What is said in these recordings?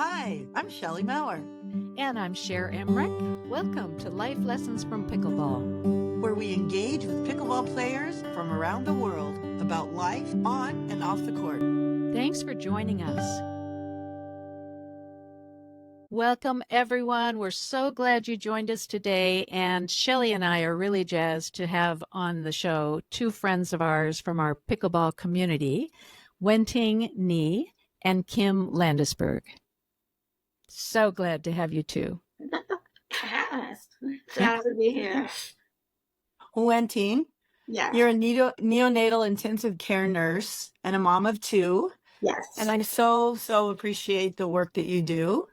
Hi, I'm Shelley Maurer, And I'm Cher Emmerich. Welcome to Life Lessons from Pickleball, where we engage with pickleball players from around the world about life on and off the court. Thanks for joining us. Welcome, everyone. We're so glad you joined us today. And Shelley and I are really jazzed to have on the show two friends of ours from our pickleball community, Wenting Nie and Kim Landesberg. So glad to have you two. Yes, glad to be here. Wenting, Yes. you're a neonatal intensive care nurse and a mom of two. Yes. And I so appreciate the work that you do.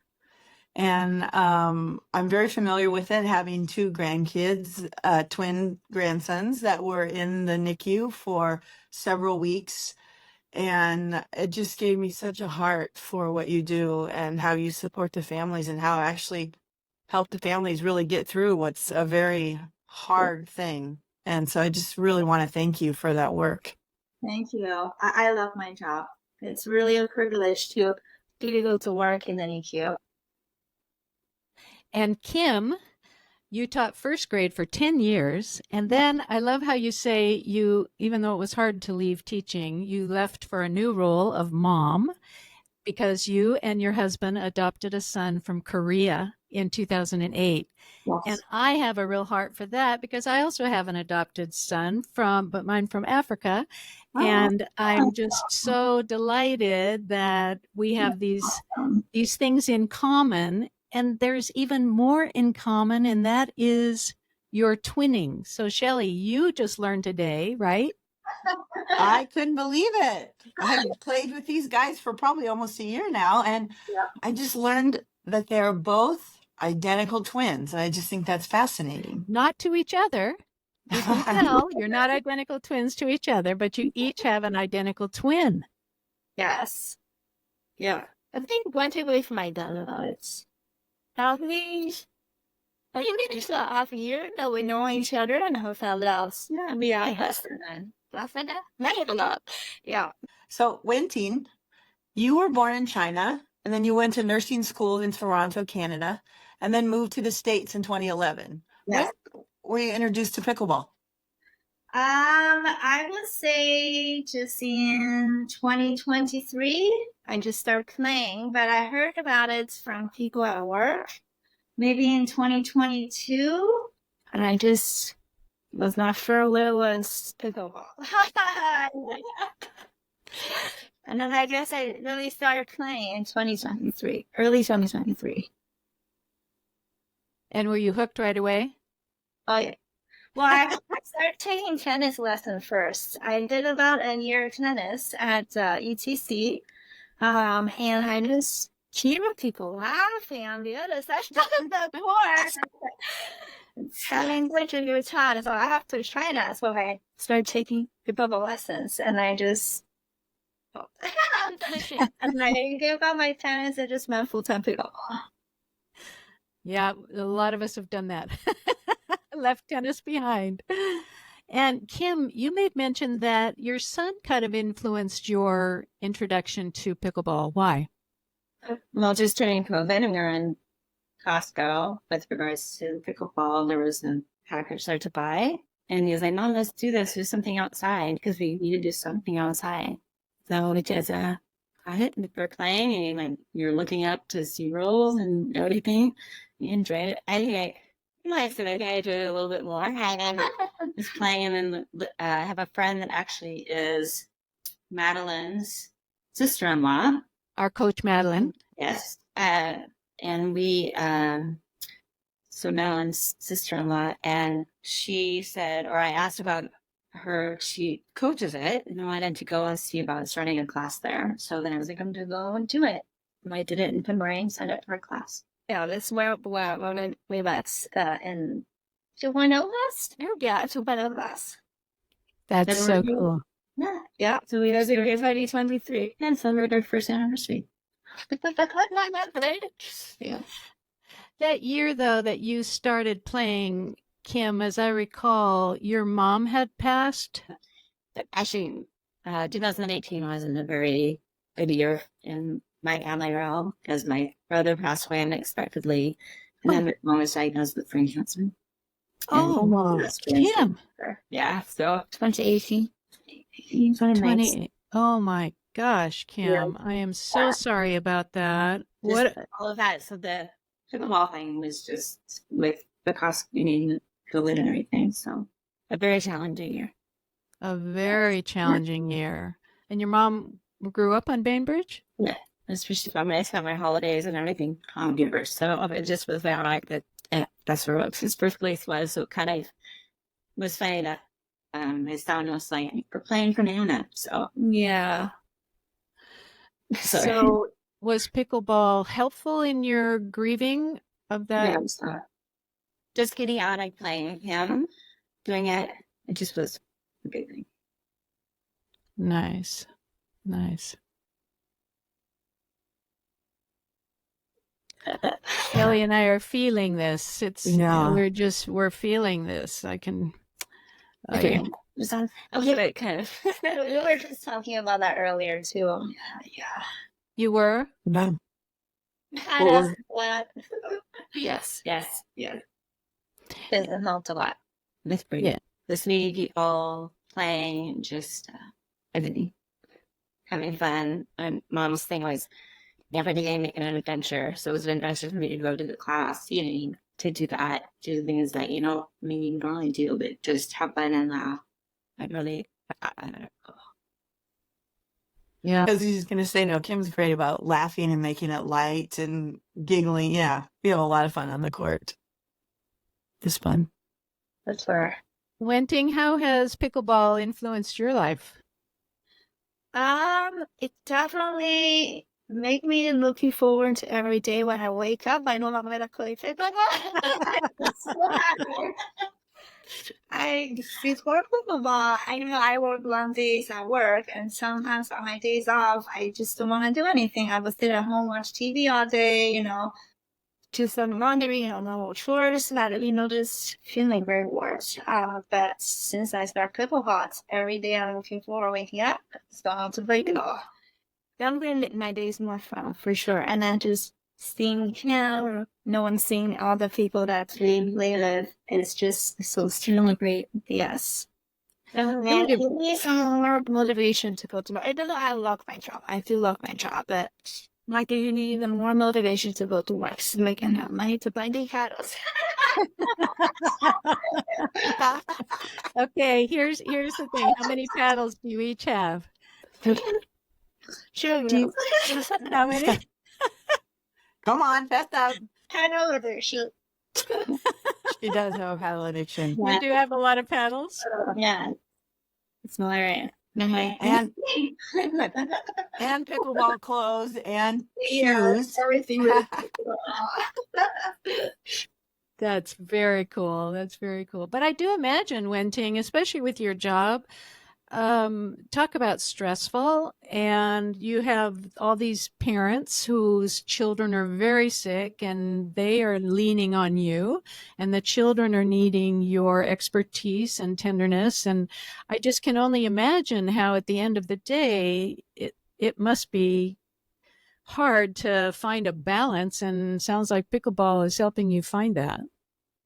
And I'm very familiar with it, having two grandkids, twin grandsons that were in the NICU for several weeks. And it just gave me such a heart for what you do and how you support the families and how actually help the families really get through what's a very hard thing. And so I just really want to thank you for that work. Thank you. I love my job. It's really a privilege to go to work in the NICU. And Kim, you taught first grade for 10 years. And then I love how you say you, even though it was hard to leave teaching, you left for a new role of mom because you and your husband adopted a son from Korea in 2008. Yes. And I have a real heart for that because I also have an adopted son but mine from Africa. And I'm just so delighted that we have these things in common. And there's even more in common, and that is your twinning. So, Shelley, you just learned today, right? I couldn't believe it. I've played with these guys for probably almost a year now, and I just learned that they're both identical twins. And I just think that's fascinating. Not to each other. You can tell you're not identical twins to each other, but you each have an identical twin. Yes. Yeah. I think one takeaway from my dad is probably I think it's a half year that we know each other and have found out. Yeah, we are husband and laughing at a lot. Yeah. So, Wenting, you were born in China, and then you went to nursing school in Toronto, Canada, and then moved to the States in 2011. Yes. When were you introduced to pickleball? I would say just in 2023, I just started playing, but I heard about it from people at work, maybe in 2022, and I just was not sure what it was pickleball. And then I guess I really started playing in 2023, early 2023. And were you hooked right away? Oh, yeah. Well, I started taking tennis lessons first. I did about a year of tennis at ETC, and I just hear people laughing on the other side of the court. Having literally was hard, so I have to try that. So I started taking pickleball lessons, and I just and I gave up my tennis and just went full-time pickleball. Yeah, a lot of us have done that. Left tennis behind. And Kim, you made mention that your son kind of influenced your introduction to pickleball. Why? Well, just during COVID, we were in Costco with regards to pickleball. There was a package there to buy. And he was like, "No, let's do this. Do something outside," because we need to do something outside. So we just got it. We're playing, and you're looking up to see rules and everything. You enjoyed it. I said, okay, I do it a little bit more. I was playing, and then I have a friend that actually is Madeline's sister-in-law. Our coach, Madeline. Yes. And we, so Madeline's sister-in-law, and she said, or I asked about her, she coaches it, and I wanted to go and see about starting a class there. So then I was like, I'm going to go and do it. And I did it in February and signed up for a class. Yeah, that's where we met in Juvenile West. Yeah, Juvenile West. That's so cool. Yeah, so we was in 2023 and celebrated our first anniversary. Yeah. That year, though, that you started playing, Kim, as I recall, your mom had passed. Actually, 2018 wasn't a very good year in my family realm because my brother passed away unexpectedly, and then my mom was diagnosed with brain cancer. Oh, Kim. Yeah, so 2018. 20. Oh my gosh, Kim. I am so sorry about that. What? All of that. So the pickleball thing was just with the cost, COVID and everything. So a very challenging year. A very challenging year. And your mom grew up on Bainbridge? Yeah, especially from my summer holidays and everything. So it just was very like that. That's where his birthplace was. So it kind of was funny that his son was like, "We're playing for Nana." So yeah. So was pickleball helpful in your grieving of that? Yeah, so just getting out and playing him, doing it. It just was a good thing. Nice. Nice. Kelly and I are feeling this. We're feeling this. I can. Okay. We were just talking about that earlier too. Yeah. You were? No. What? Yes. It helped a lot. This break. Yeah. This meeting people playing, just everything, having fun. And mom's thing was never making an adventure, so it was an adventure for me to go to the class, to do that, do the things that you normally do, but just have fun and laugh. I really, Yeah. Because he's going to say, no, Kim's great about laughing and making it light and giggling. Yeah. We have a lot of fun on the court. It's fun. that's where. Wenting, how has pickleball influenced your life? It definitely make me looking forward to every day when I wake up. I know I'm gonna play pickleball. Before pickleball, I know I work long days at work, and sometimes on my days off, I just don't want to do anything. I would sit at home, watch TV all day, do some laundry, normal chores, that, just feeling very worse. But since I start pickleball, every day I'm looking forward to waking up, starting to play pickleball. Definitely my days more fun, for sure. And then just seeing no one seeing all the people that we play with, it's just so extremely great. Yes. And it needs some more motivation to go to work. I don't know, I love my job. I do love my job, but like you need even more motivation to go to work so we can have money to buy the paddles. Okay, here's the thing. How many paddles do you each have? Sure. How many? Come on, fess up. Paddle addiction. She does have a paddle addiction. You do have a lot of paddles? Yeah, it's hilarious. And pickleball clothes and shoes. Everything. That's very cool. That's very cool. But I do imagine, Wenting, especially with your job, talk about stressful, and you have all these parents whose children are very sick and they are leaning on you, and the children are needing your expertise and tenderness. And I just can only imagine how at the end of the day, it must be hard to find a balance, and sounds like pickleball is helping you find that.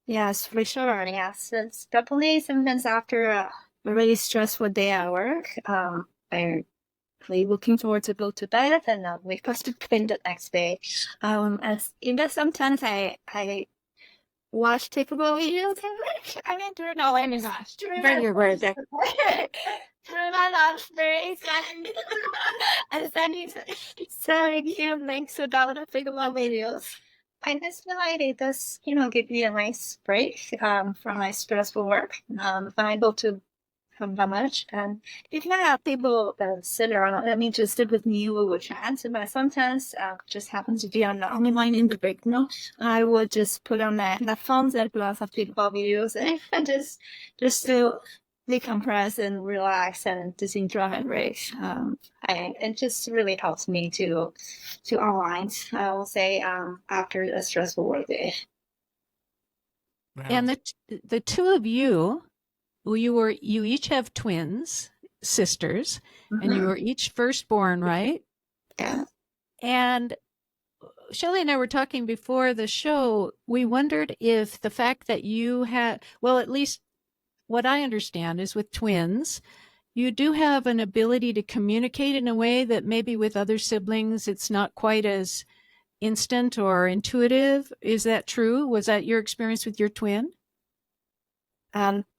Yes, for sure. Yes, it's definitely sometimes after a really stressful day at work, I'm really looking forward to go to bed and wake up to play the next day. Sometimes I watch pickleball videos. I mean, during all any gosh, during your birthday. During my last day, and then he's selling him links to download pickleball videos. I just feel like it does, give me a nice break from my stressful work. If I'm able to come that much, and if you have people that sit around, just sit with me, we would chat. But sometimes just happens to be on the only line in the break. I would just put on the phones and lots of pickleball videos and just to decompress and relax and just enjoy my break. It just really helps me to unwind, I will say, after a stressful work day. Wow. And the two of you, you each have twins, sisters, and you were each firstborn, right? Yeah. And Shelley and I were talking before the show. We wondered if the fact that you had, well, at least what I understand is with twins, you do have an ability to communicate in a way that maybe with other siblings, it's not quite as instant or intuitive. Is that true? Was that your experience with your twin?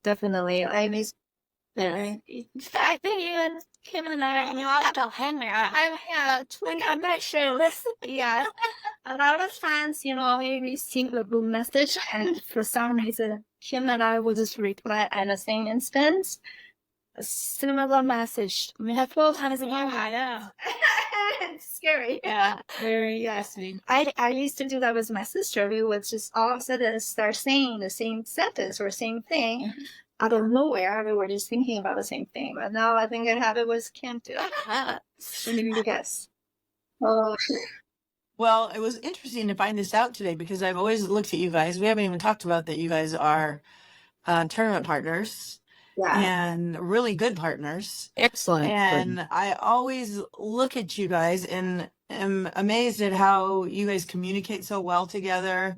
Definitely. I think even Kim and I are not him. I'm a twin. I'm not sure. Listen, yeah. A lot of times, we receive a blue message, and for some reason, Kim and I will just reply at the same instant. A similar message. We have 12 times in I know. It's scary. Yeah. Very, yes. I used to do that with my sister. We would just all of a sudden start saying the same sentence or same thing out of nowhere. We were just thinking about the same thing. But now I think I have it with Kim too. Yes. Oh. Well, it was interesting to find this out today because I've always looked at you guys. We haven't even talked about that you guys are tournament partners. Yeah. And really good partners. Excellent. And I always look at you guys and am amazed at how you guys communicate so well together.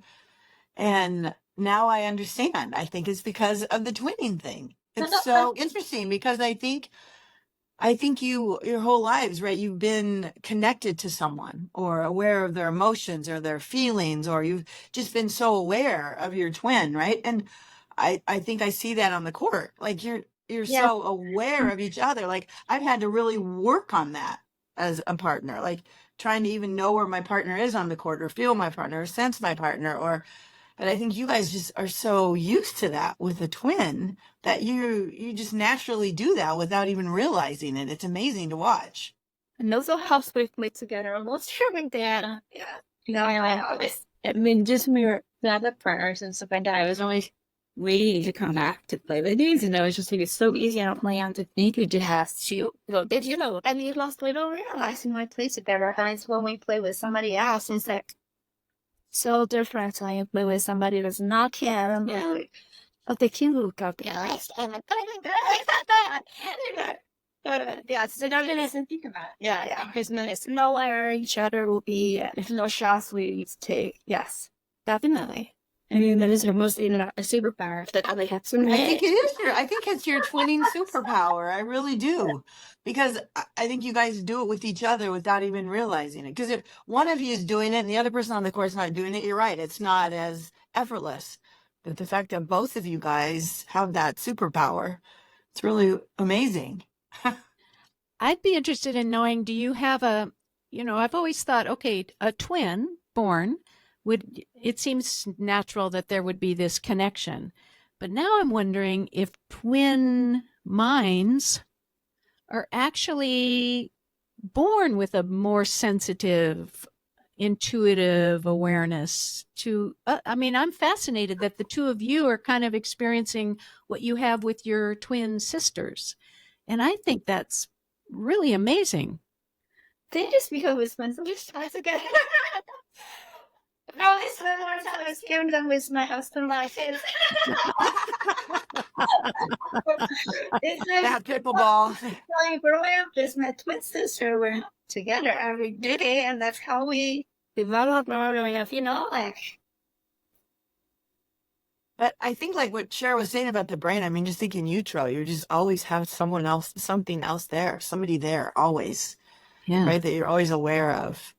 And now I understand. I think it's because of the twinning thing. It's so interesting because I think you, your whole lives, right? You've been connected to someone or aware of their emotions or their feelings, or you've just been so aware of your twin, right? And I think I see that on the court. Like you're so aware of each other. Like I've had to really work on that as a partner, like trying to even know where my partner is on the court or feel my partner or sense my partner but I think you guys just are so used to that with a twin that you just naturally do that without even realizing it. It's amazing to watch. And also helps we play together almost every day. Yeah. I always, Just when we were the other partners and stuff like that, I was always waiting to come back to play with these, and I was just like, it's so easy. I don't play on to think you just have to. did you know? And you lost, we don't realize when we play together. Guys, when we play with somebody else, it's like so different when you play with somebody that's not Kim. Yeah. But they can look up. Yeah, so don't listen, think about it. Yeah. Because it's nowhere each other will be. There's no shots we take. Yes, definitely. I mean, that is almost a superpower that I have. I think it's your twinning superpower. I really do. Because I think you guys do it with each other without even realizing it. Because if one of you is doing it and the other person on the court is not doing it, you're right. It's not as effortless. But the fact that both of you guys have that superpower, it's really amazing. I'd be interested in knowing, do you have I've always thought, okay, a twin born it seems natural that there would be this connection. But now I'm wondering if twin minds are actually born with a more sensitive, intuitive awareness to, I'm fascinated that the two of you are kind of experiencing what you have with your twin sisters. And I think that's really amazing. They just become with my sisters again. No, it's the one time I scared them with my husband like this. It's like That pickleball. growing up with my twin sister, we're together every day, and that's how we develop growing up, But I think like what Cher was saying about the brain, I mean, just think in utero, you just always have something else there, somebody there, always. Yeah. Right? That you're always aware of.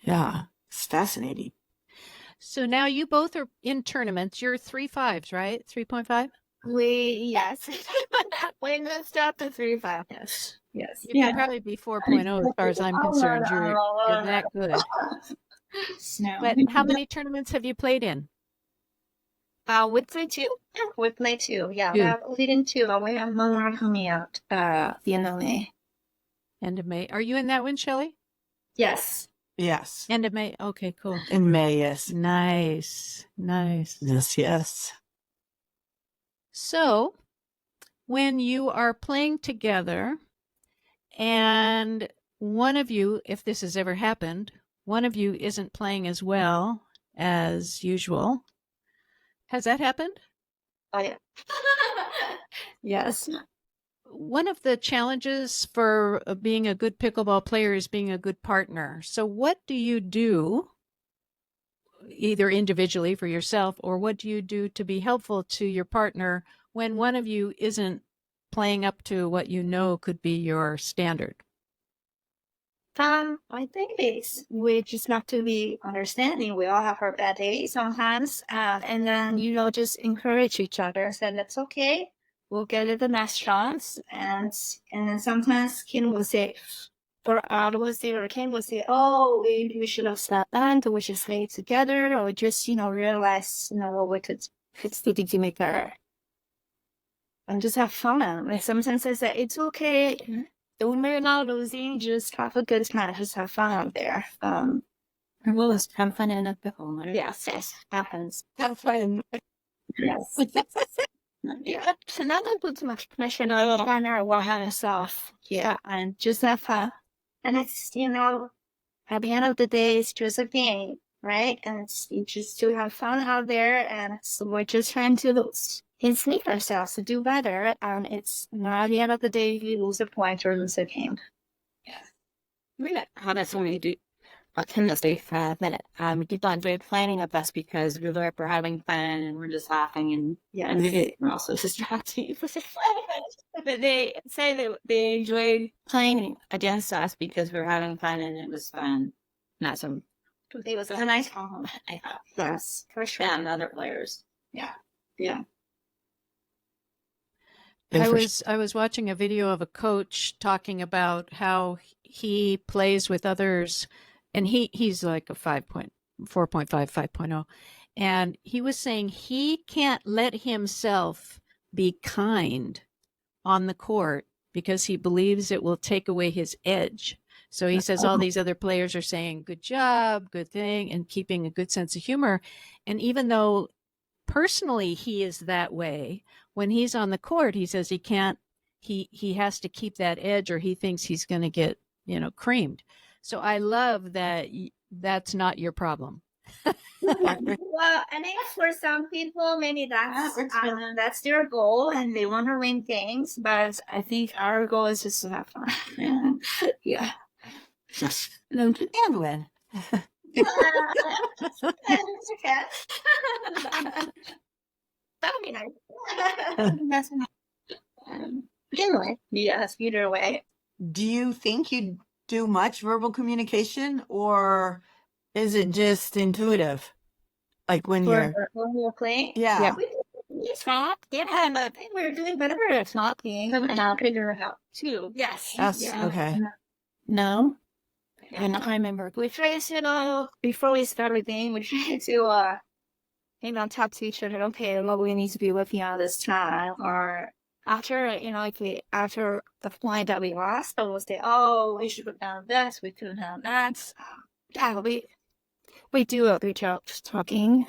Yeah. It's fascinating. So now you both are in tournaments. You're 3.5s, right? 3.5? Yes. We moved up to 3.5. Yes. You can probably be 4.0 as far as I'm concerned. You're that good. No. But how many tournaments have you played in? We play two. We play two. Yeah, Two. we're leading two, but we have one more coming out. The end of May. End of May. Are you in that one, Shelley? Yes. Yes. End of May. Okay, cool. In May, yes. Nice. Yes. So when you are playing together and one of you, if this has ever happened, one of you isn't playing as well as usual. Has that happened? Oh, yeah. Yes. one of the challenges for being a good pickleball player is being a good partner. So what do you do, either individually for yourself, or what do you do to be helpful to your partner when one of you isn't playing up to what you know could be your standard? I think we just have to be understanding. We all have our bad days sometimes, and then just encourage each other. So that's okay. We'll get it the next chance, and then sometimes Kim will say, or Kim will say, "Oh, we should have slept and we should stay together, or just realize what we could still to make better, and just have fun." And sometimes I say, "It's okay. We're not losing, just have a good time, just have fun out there." We'll just have fun in a pickle. Yes, happens. Have fun. Yes. Yeah, so not to put too much pressure on the partner or on yourself. Yeah, and just have fun. And it's, at the end of the day, it's just a game, right? And it's just to have fun out there, and so we're just trying to ensnake ourselves to do better. And it's not at the end of the day, you lose a point or lose a game. Yeah. How that's when we do. Can just stay 5 minutes. We keep on doing planning our best because we're having fun and we're just laughing and we're also distracting. But they say that they enjoyed playing against us because we're having fun and it was fun. Not some. It was a nice home. I thought. Yes, for sure. And other players. Yeah. I was watching a video of a coach talking about how he plays with others, and he's like a 4.5, 5.0. And he was saying he can't let himself be kind on the court because he believes it will take away his edge. So he says all these other players are saying, good job, good thing, and keeping a good sense of humor. And even though personally he is that way, when he's on the court, he says he has to keep that edge or he thinks he's going to get, creamed. So I love that that's not your problem. Well, I think for some people, maybe that's their goal and they want to win games, but I think our goal is just to have fun. Yeah. And win. That would be nice. Anyway, yes, either way. Do you think you do much verbal communication, or is it just intuitive? Like when we're playing? Yeah. It's not. Yeah, and I think we're doing better if not playing. And I'll figure it out too. Yes. Okay. No. And I remember we tried to, before we started the game, we tried to, talk to each other. Okay, what we need to be working on this time, or after, after the point that we lost, I was say, oh, we should have done this, we couldn't have that. Yeah, we do a good job just talking.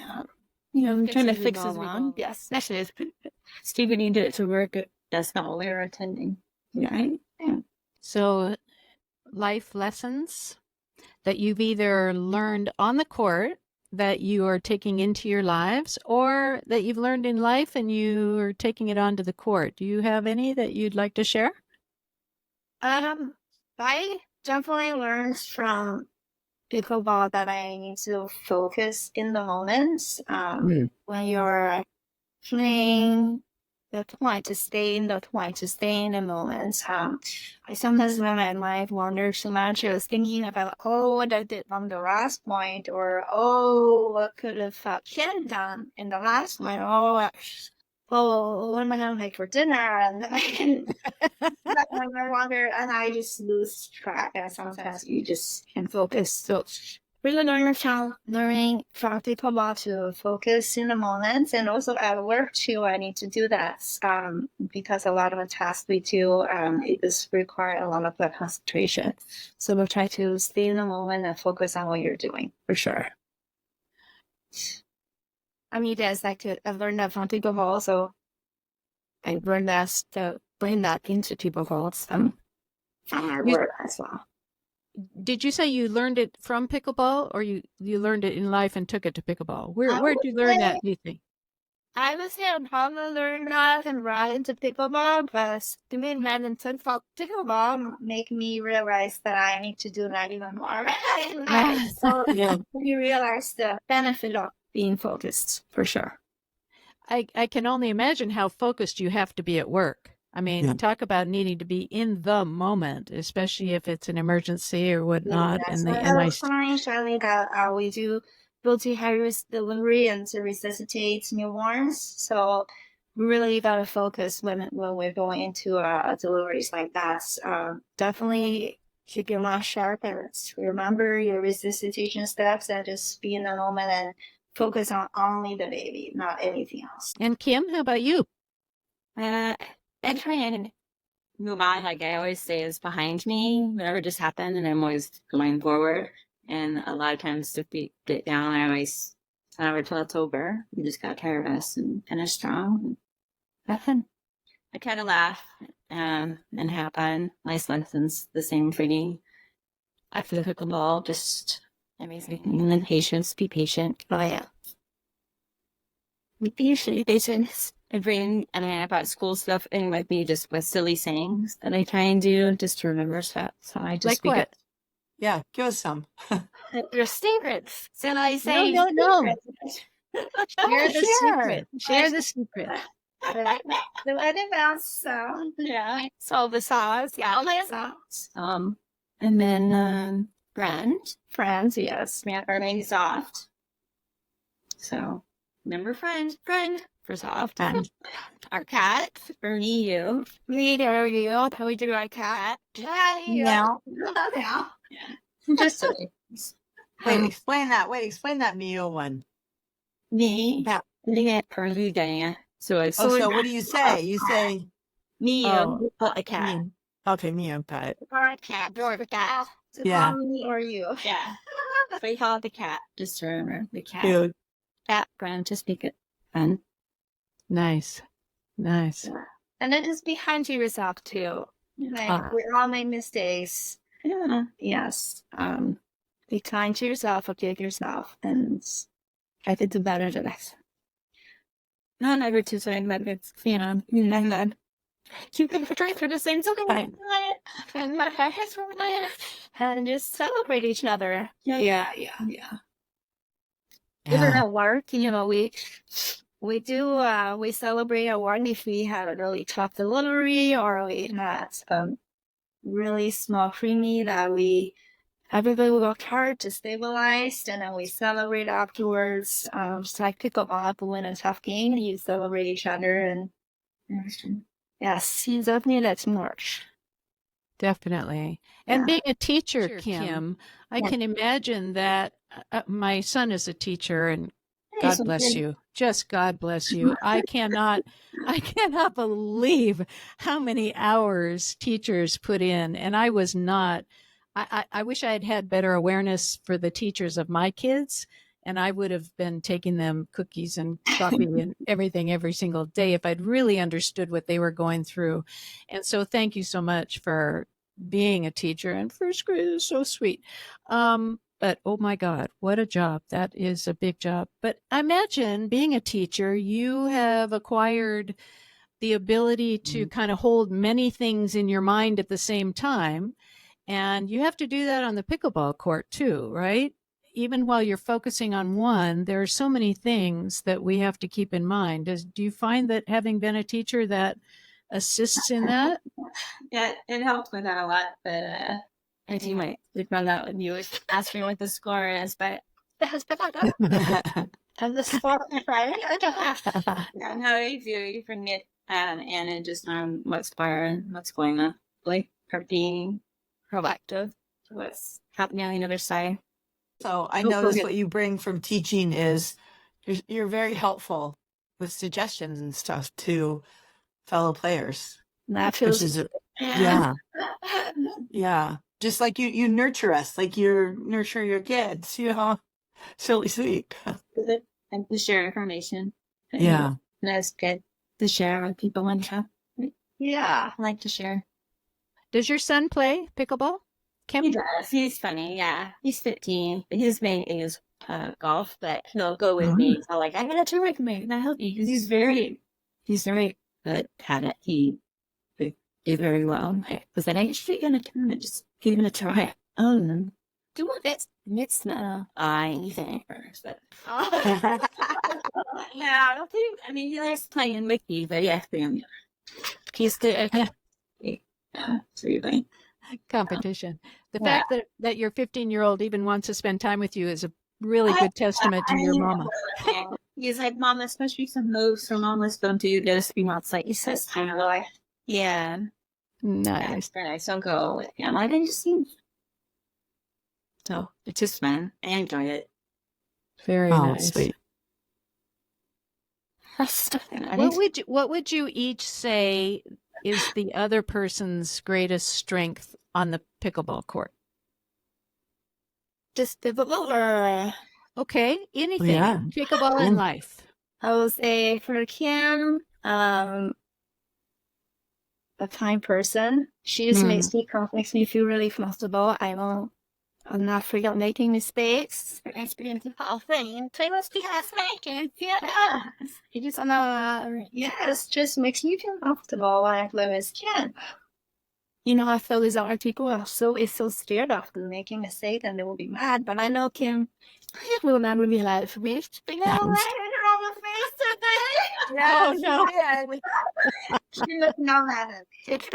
Trying to fix it wrong. Yes, that's it. Stephen needed it to work. That's not what we were attending. Right? Yeah. So life lessons that you've either learned on the court that you are taking into your lives, or that you've learned in life and you are taking it onto the court. Do you have any that you'd like to share? I definitely learned from pickleball that I need to focus in the moments. When you're playing the point, to stay in the point, to stay in the moment. I sometimes when my mind wanders too much, I was thinking about, what I did on the last point, or what could have Ken done in the last point, what am I gonna make for dinner? And I wander, and I just lose track. And sometimes you just can't focus. So really learning from pickleball to focus in the moment, and also at work too. I need to do that because a lot of the tasks we do it does require a lot of the concentration. So we'll try to stay in the moment and focus on what you're doing for sure. I mean, I've learned that from pickleball, so I learned that to bring that into pickleball from our work as well. Did you say you learned it from pickleball, or you learned it in life and took it to pickleball? Where did you learn that, do you think? I was saying how to learn that and run into pickleball, but doing badminton for pickleball make me realize that I need to do that even more. So Yeah. you realize the benefit of being focused for sure. I can only imagine how focused you have to be at work. I mean, Yeah. talk about needing to be in the moment, especially if it's an emergency or whatnot. Yeah, And so the at and I that time, Charlie, that we do multi-high risk delivery and to resuscitate newborns. So we really gotta focus when we're going into deliveries like that. Definitely keep your mouth sharp and remember your resuscitation steps and just be in the moment and focus on only the baby, not anything else. and Kim, how about you? I try and move on, like I always say, is behind me. Whatever just happened, and I'm always going forward. And a lot of times to get down, I always tell it till it's over. You just got to try your best and finish strong. Nothing. I kind of laugh and have fun. Life lessons the same for me. After the pickleball, just amazing. And then patience, be patient. Oh yeah. Be patient. And I got school stuff in with me just with silly sayings that I try and do just to remember stuff. So I just Like speak what? it. Yeah. Give us some. Your secrets. So I No, say no, no. Share the secret. Share the secret. The wedding bells sound. Yeah. So the sauce. Yeah, all my sauce. And then Friends, yes. are made soft. So remember friend for soft. And Our cat, Ernie, you. We do you. How we do our cat. meow. Yeah. Just silly. Wait, explain that Mio one. Me. Yeah. Perlu. So it's So what do you say? You say me, Oh, a cat. me. Okay, Mio cat. Or a cat. Or a cat. Yeah. Me or you. Yeah. We call it the cat, just to remember. The cat. Cute. Cat, friend, to speak it. Fun. Nice. Nice. And then just be kind to yourself too. Like we all make mistakes. Yeah. Yes. Be kind to yourself, forgive yourself, and try to do better the next time. Not ever to say that it's, and You can try for the same thing. And just celebrate each other. Yeah. Even at work, we do we celebrate a one if we had a really tough delivery or we had really small preemie that everybody worked hard to stabilize and then we celebrate afterwards. Just like pickleball, but win a tough game, you celebrate each other and yes, you definitely need teamwork. Definitely. And Yeah. being a teacher, Kim, I can imagine that my son is a teacher and God bless you. Just God bless you. I cannot believe how many hours teachers put in. And I was not, I wish I had had better awareness for the teachers of my kids. And I would have been taking them cookies and coffee and everything every single day if I'd really understood what they were going through. And so thank you so much for being a teacher. And first grade is so sweet. But oh my God, what a job. That is a big job. But I imagine being a teacher, you have acquired the ability to kind of hold many things in your mind at the same time. And you have to do that on the pickleball court too, right? Even while you're focusing on one, there are so many things that we have to keep in mind. Do you find that having been a teacher that assists in that? Yeah, it helped with that a lot, but I think might run out with you asking what the score is, but And the sport, right? yeah, no, you forget Anna just on what's fire and what's going on, like her being proactive, what's happening on the other side. So I notice what you bring from teaching is you're very helpful with suggestions and stuff to fellow players. That Which feels is yeah. Just like you nurture us, like you nurture your kids, It's really sweet. And to share information. Yeah. That's good to share with people and stuff. Yeah. I like to share. Does your son play pickleball? Kim? He does. He's funny, yeah. He's 15, but his main is golf, but he'll go with me. So like, I'm gonna try me. Can I help you? Because he's very good at it. He did very well. Because then I actually gonna turn it, just give it a try. Oh, do this. It's not anything first, but yeah, I don't think. I mean, he likes playing Mickey, but yeah, he's good. So you're right. Competition. The fact that your 15-year-old even wants to spend time with you is a really good testament to your mama. He's like, Mom, this must be some moves for Mama's going to get us be outside. He says, kind of like, yeah. Nice. Very nice. Don't go with him. I didn't just see. So it's just fun. I enjoy it. Very nice. Sweet. What would you each say is the other person's greatest strength on the pickleball court? Just pickleball or Okay, anything. Yeah. Pickleball in life. I would say for Kim, a kind person. She just makes me feel really comfortable. I'm not afraid of making mistakes. Experience the whole thing. Famous because making. Yeah. It just just makes me feel comfortable when I play with Kim. You know, I feel these other people are so scared of making mistakes and they will be mad. But I know Kim will never be like, you know, Oh, no. She looked no matter. It's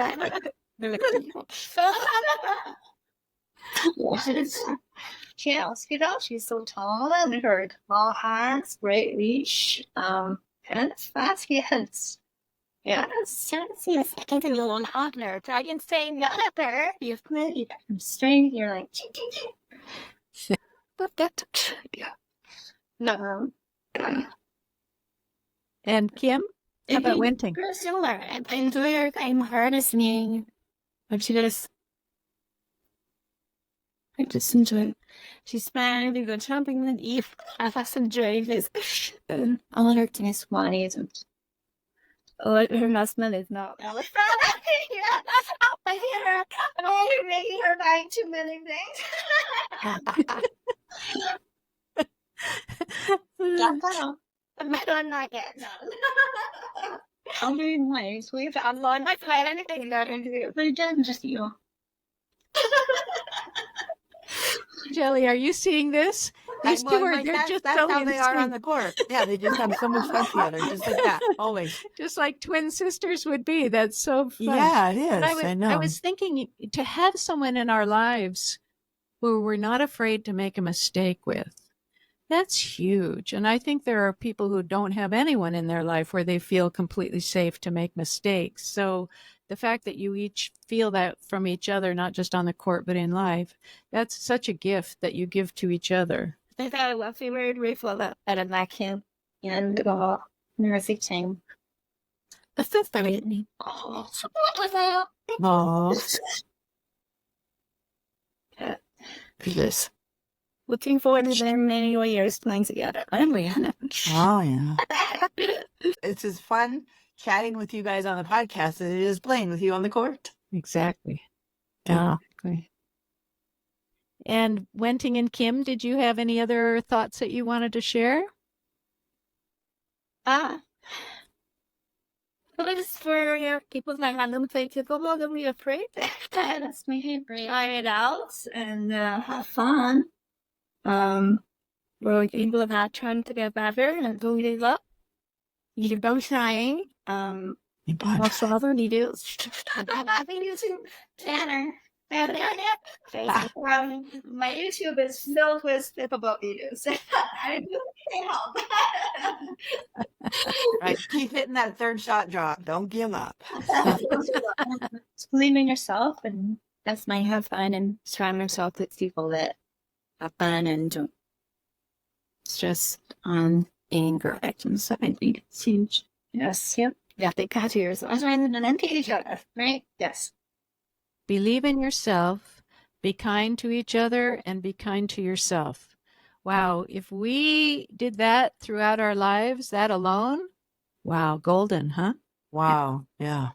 Yes, you know, she's so tall and her small hands, great reach, and fast hands. Yes, yes, I can do a little harder. I can say no better. You've made from strength, you're like, but that, yeah. No. And Kim? How about Wenting? Similar. I enjoy her time harnessing. But she just, I just enjoy. She's smiling, we go jumping and eat. I just enjoy this. All her tennis bodies. Oh, her husband is not. I'm only making her buying too many things. I'm not getting none. I'm doing ways. I'm not playing anything that I do. But it doesn't just you. Jelly, are you seeing this? These two are, they're just that's so how they are on insane. the court. Yeah, they just have so much fun together, just like that, always. Just like twin sisters would be. That's so fun. Yeah, it is. But I know. I was thinking to have someone in our lives who we're not afraid to make a mistake with. That's huge. And I think there are people who don't have anyone in their life where they feel completely safe to make mistakes. So the fact that you each feel that from each other, not just on the court, but in life, that's such a gift that you give to each other. I thought I was very grateful that I like him and nursing team. That's so funny. Oh, This. Looking forward to them many more years playing together. Oh, yeah. It's as fun chatting with you guys on the podcast as it is playing with you on the court. Exactly. Yeah. Exactly. And Wenting and Kim, did you have any other thoughts that you wanted to share? Please, for people that haven't played pickleball, don't be afraid. That's my favorite. Try it out and have fun. We're people about trying to get better and build it up. You're both trying. What's the other you do? I've been using Tanner. My YouTube is filled with pickleball videos. I do help. Right. Keep hitting that third shot drop. Don't give up. Believe in yourself, and that's my have fun and surround yourself with people that have fun and don't stress on anger actions. So I think it's huge. Yes, yep. Yeah, they got here. So I was trying to empty each other, right? Yes. Believe in yourself, be kind to each other, and be kind to yourself. Wow, if we did that throughout our lives, that alone, wow, golden, huh? Wow. Yeah.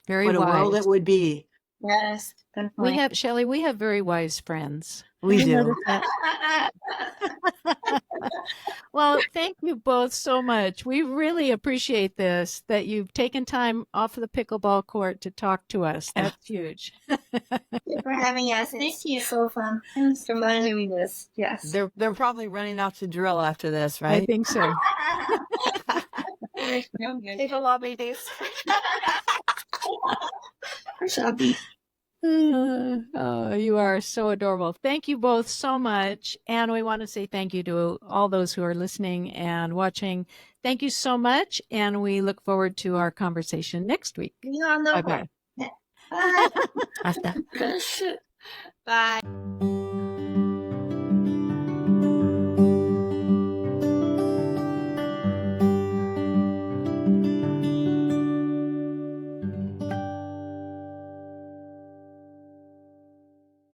Very What a wise. world it would be. Yes, We have, Shelley, we have very wise friends. We I do. noticed that. Well, thank you both so much. We really appreciate this, that you've taken time off of the pickleball court to talk to us. That's huge. Thank you for having us. Thank you. So fun. Thanks for reminding me this. Yes. They're probably running out to drill after this, I right? think so. Take a lobby days. Shabby. Oh, you are so adorable. Thank you both so much. And we want to say thank you to all those who are listening and watching. Thank you so much. And we look forward to our conversation next week. You on the Bye-bye. Bye. Hasta. Bye.